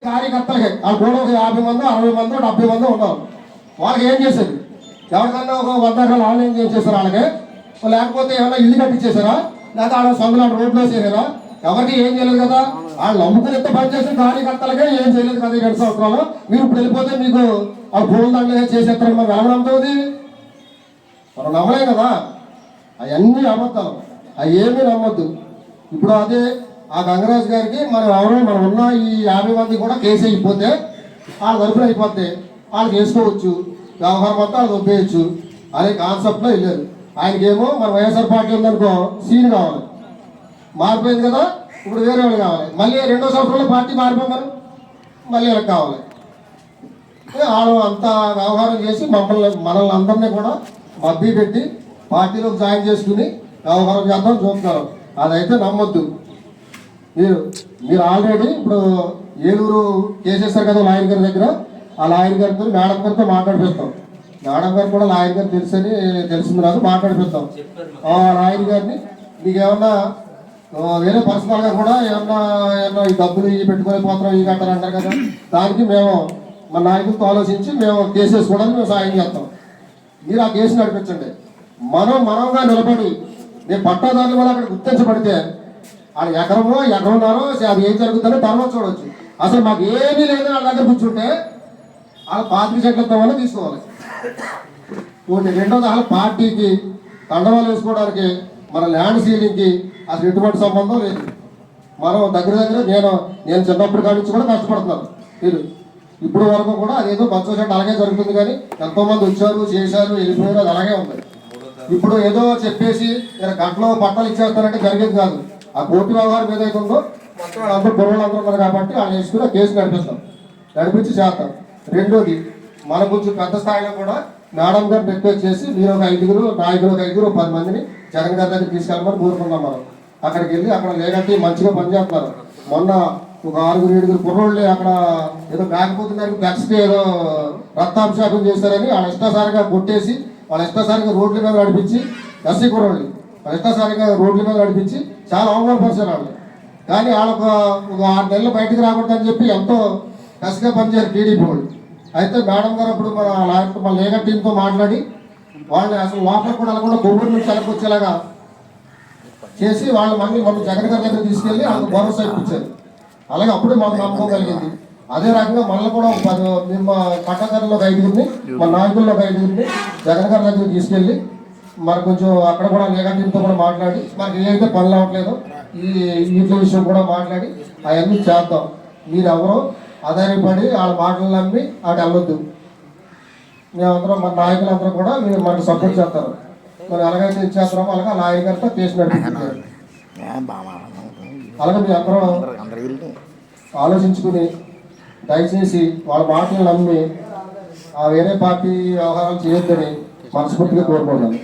కార్యకర్తలకి ఆ కూడా ఒక 50 మందో 60 మందో 70 మందో ఉన్నారు. వాళ్ళకి ఏం చేసేది? ఎవరికన్నా ఒక 100 ఎకరాలు ఆన్లైన్ చేసేసారు వాళ్ళకి, లేకపోతే ఏమైనా ఇల్లు కట్టించేసారా, లేకపోతే వాళ్ళ సొంతలాంటి రోడ్లు వేసేసారా? ఎవరికి ఏం చేయలేదు కదా. వాళ్ళు నమ్ముకుని ఎంత పనిచేసిన కార్యకర్తలకే ఏం చేయలేదు కదా ఈ 2 సంవత్సరాలు. మీరు ఇప్పుడు వెళ్ళిపోతే మీకు ఆ పూల దండగా చేసేస్తారని మనం ఎలా నమ్ముతుంది? మనం నమ్మలేం కదా. అవన్నీ అబద్ధాలు, అవి ఏమీ నమ్మొద్దు. ఇప్పుడు అదే ఆ గంగరాజు గారికి మనం ఉన్న ఈ 50 మంది కూడా కేసు అయిపోతే వాళ్ళ తరపున అయిపోతే వాళ్ళు చేసుకోవచ్చు, వ్యవహారం మొత్తం వాళ్ళు ఒప్పేయచ్చు అనే కాన్సెప్ట్లో వెళ్ళారు. ఆయనకేమో మన వైఎస్ఆర్ పార్టీ ఉందనుకో సీన్ కావాలి, మారిపోయింది కదా, ఇప్పుడు వేరే వాళ్ళు కావాలి. మళ్ళీ 2వ సంవత్సరంలో పార్టీ మారిపోమని మళ్ళీ వీళ్ళకి కావాలి. వాళ్ళు అంత వ్యవహారం చేసి మనల్ని అందరినీ కూడా మబ్బి పెట్టి పార్టీలోకి జాయిన్ చేసుకుని వ్యవహారం చేద్దాం చూస్తున్నారు. అదైతే నమ్మొద్దు. మీరు ఆల్రెడీ ఇప్పుడు ఏలూరు కేసేస్తారు కదా లాయర్ గారి దగ్గర, ఆ లాయర్ గారితో మేడం గారితో మాట్లాడిపిస్తాం. మేడం గారు కూడా లాయర్ గారు తెలిసింది నాకు మాట్లాడిపిస్తాం. ఆ లాయర్ గారిని మీకు ఏమన్నా వేరే పర్సనల్గా కూడా ఏమన్నా ఈ డబ్బులు ఇవి పెట్టుకొని పోతాం ఇవి కట్టారంటారు కదా, దానికి మేము మన నాయకులతో ఆలోచించి మేము కేసు వేసుకోవడానికి మేము సాయం చేస్తాం. మీరు ఆ కేసు నడిపించండి. మనంగా నిలబడి నేను పట్టాదారుల వల్ల అక్కడ గుర్తించబడితే వాళ్ళు ఎకరన్నారో అది ఏం జరుగుతుందో తర్వాత చూడవచ్చు. అసలు మాకు ఏమీ లేదని వాళ్ళ దగ్గర కూర్చుంటే వాళ్ళ 25 సెంట్లతో వల్ల తీసుకోవాలి. రెండోది అసలు పార్టీకి కండవాలు వేసుకోవడానికి మన ల్యాండ్ సీలింగ్కి అసలు ఎటువంటి సంబంధం లేదు. మనం దగ్గర నేను చిన్నప్పటి కాడి నుంచి కూడా కష్టపడుతున్నాను. మీరు ఇప్పుడు వరకు కూడా అదేదో బస్సు సెట్ అలాగే జరుగుతుంది, కానీ ఎంతోమంది వచ్చారు చేశారు వెళ్ళిపోయారు, అది అలాగే ఉంది. ఇప్పుడు ఏదో చెప్పేసి గంటలో పట్టాలు ఇచ్చేస్తారంటే జరిగేది కాదు. ఆ కోర్టు వ్యవహారం ఏదైతే ఉందో మొత్తం అందరూ గొడవలు ఉన్నారు కాబట్టి వాళ్ళు వేసుకుని ఆ కేసు నడిపించి చేస్తాం. రెండోది మన కొంచెం పెద్ద స్థాయిలో కూడా మేడం గారు రిక్వెస్ట్ చేసి మీరు ఒక 5 నాయకులు ఒక 10 మందిని జగన్ గారి దగ్గర తీసుకెళ్ళమని కోరుకున్నాం. మనం అక్కడికి వెళ్ళి అక్కడ లేదంటే మంచిగా పనిచేస్తున్నారు. మొన్న ఒక 6-7 కుర్రోళ్ళు అక్కడ ఏదో మేకపోతున్నారు ఫ్లెక్స్కి ఏదో రక్తాభిషేకం చేస్తారని వాళ్ళ ఇష్టాసారిగా కొట్టేసి వాళ్ళ ఇష్టాసారిగా రోడ్ల మీద నడిపించి ఎస్సీ కుర్రోళ్ళు వాళ్ళ ఇష్టాసారిగా రోడ్ల మీద నడిపించి చాలా అవమానపరిచారు వాళ్ళు. కానీ వాళ్ళకు ఒక 6 నెలలు బయటకు రాకూడదని చెప్పి ఎంతో కసిగా పనిచేయారు టీడీపీ వాళ్ళు. అయితే మేడం గారు అప్పుడు మన లీగల్ టీంతో మాట్లాడి వాళ్ళని అసలు లోపల కూడా వెళ్ళకుండా కొవ్వూరు నుంచి వచ్చేలాగా చేసి వాళ్ళ మనం జగన్ గారి దగ్గర తీసుకెళ్ళి వాళ్ళకి భరోసా ఇప్పించారు. అలాగే అప్పుడే మాకు నమ్మకం కలిగింది. అదే రకంగా మళ్ళీ కూడా మేము పట్టణంలో 5 మన నాయకుల్లో 5 జగన్ గారి దగ్గర తీసుకెళ్ళి మరి కొంచెం అక్కడ కూడా లీగల్ టీంతో కూడా మాట్లాడి మనకి ఏదైతే పనులు అవ్వట్లేదో ఈ వీటి విషయం కూడా మాట్లాడి అవన్నీ చేద్దాం. మీరు ఎవరో ఆధారపడి వాళ్ళ మాటలు నమ్మి అటు వెళ్ళొద్దు. మేమందరం మన నాయకులందరూ కూడా మీరు మనకు సపోర్ట్ చేస్తారు. మరి ఎలాగైతే ఇచ్చేస్తామో అలాగే లాయర్ గారితో కేసు నడిపిస్తారు. అలాగే మీ అందరూ ఆలోచించుకుని దయచేసి వాళ్ళ మాటలు నమ్మి వేరే పార్టీ వ్యవహారాలు చేయొద్దని మనస్ఫూర్తిగా కోరుకుంటున్నాను.